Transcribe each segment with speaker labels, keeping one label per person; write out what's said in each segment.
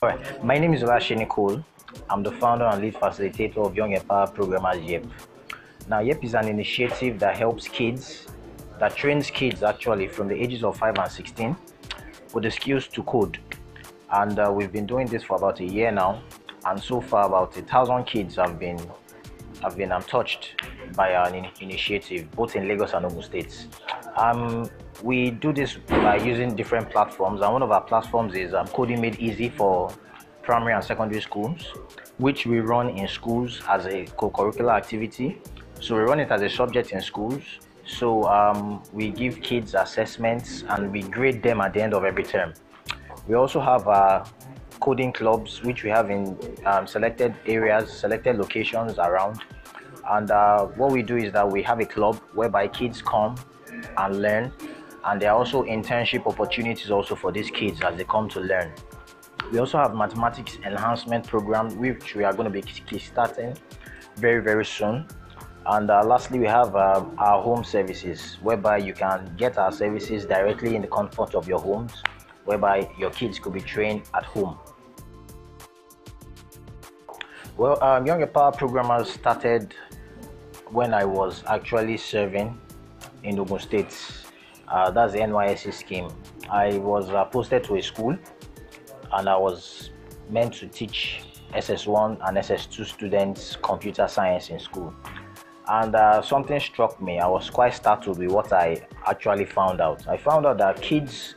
Speaker 1: Alright, my name is OLASENI. I'm the founder and lead facilitator of Young Empower Programmers YEP. Now, YEP is an initiative that helps kids, that trains kids actually from the ages of 5 and 16 with the skills to code. And we've been doing this for about a year now, and so far about 1,000 kids have been touched by our initiative, both in Lagos and Ogun States. We do this by using different platforms, and one of our platforms is Coding Made Easy for primary and secondary schools, which we run in schools as a co-curricular activity. So we run it as a subject in schools. So we give kids assessments and we grade them at the end of every term. We also have coding clubs, which we have in selected areas, selected locations around. And what we do is that we have a club whereby kids come and learn, and there are also internship opportunities also for these kids as they come to learn. We also have mathematics enhancement program, which we are going to be starting very, very soon. And lastly, we have our home services, whereby you can get our services directly in the comfort of your homes, whereby your kids could be trained at home. Well, Young Empower Programmers started when I was actually serving in Ogun State. That's the NYSC scheme. I was posted to a school, and I was meant to teach SS1 and SS2 students computer science in school. And something struck me. I was quite startled with what I actually found out. I found out that kids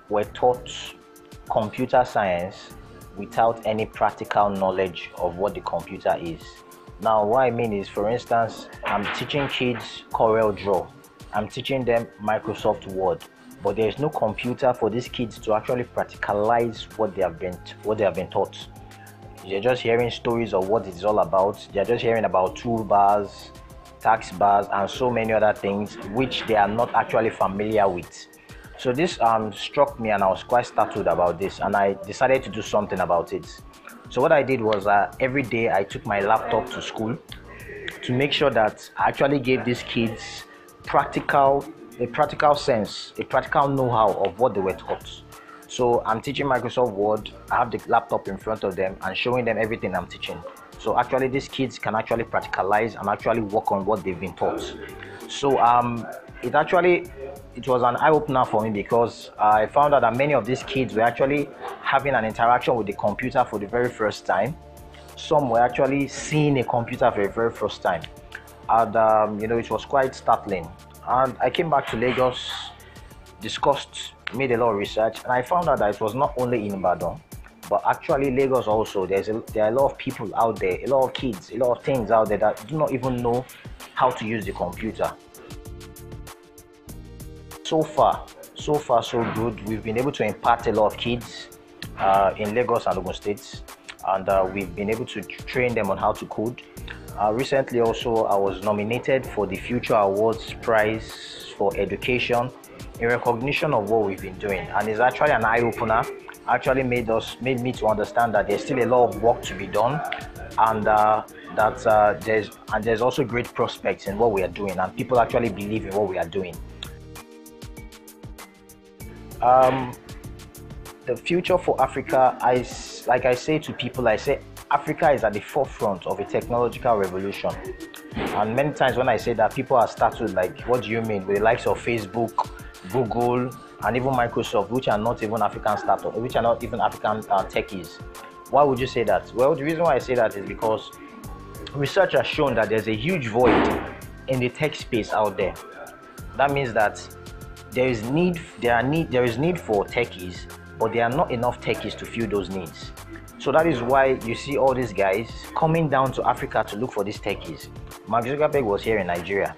Speaker 1: were taught computer science without any practical knowledge of what the computer is. Now, what I mean is, for instance, I'm teaching kids CorelDRAW. I'm teaching them Microsoft Word, but there is no computer for these kids to actually practicalize what they have been taught. They're just hearing stories of what it's all about. They're just hearing about toolbars, tax bars, and so many other things which they are not actually familiar with. So this struck me, and I was quite startled about this, and I decided to do something about it. So what I did was every day I took my laptop to school to make sure that I actually gave these kids a practical sense, a practical know-how of what they were taught. So I'm teaching Microsoft Word. I have the laptop in front of them and showing them everything I'm teaching. So actually these kids can actually practicalize and actually work on what they've been taught. So it was an eye-opener for me, because I found out that many of these kids were actually having an interaction with the computer for the very first time. Some were actually seeing a computer for the very first time, and it was quite startling. And I came back to Lagos, discussed, made a lot of research, and I found out that it was not only in Ibadan, but actually Lagos also. There are a lot of people out there, a lot of kids, a lot of things out there that do not even know how to use the computer. So far so good. We've been able to impact a lot of kids in Lagos and Ogun State, and we've been able to train them on how to code. Recently also, I was nominated for the Future Awards Prize for Education in recognition of what we've been doing, and it's actually an eye-opener. Actually made me to understand that there's still a lot of work to be done, and there's also great prospects in what we are doing, and people actually believe in what we are doing. The future for Africa, like I say to people, I say Africa is at the forefront of a technological revolution. And many times when I say that, people are startled, like, what do you mean? With the likes of Facebook, Google, and even Microsoft, which are not even African startups, which are not even African techies. Why would you say that? Well, the reason why I say that is because research has shown that there's a huge void in the tech space out there. That means that there is need for techies, but there are not enough techies to fill those needs. So that is why you see all these guys coming down to Africa to look for these techies. Mark Zuckerberg was here in Nigeria.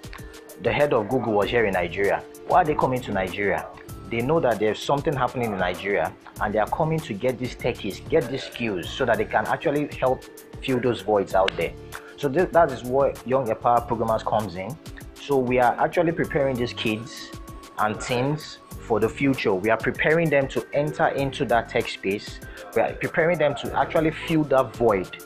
Speaker 1: The head of Google was here in Nigeria. Why are they coming to Nigeria? They know that there's something happening in Nigeria, and they are coming to get these techies, get these skills, so that they can actually help fill those voids out there. So that is where Young Empower Programmers comes in. So we are actually preparing these kids and teens for the future. We are preparing them to enter into that tech space. We are preparing them to actually fill that void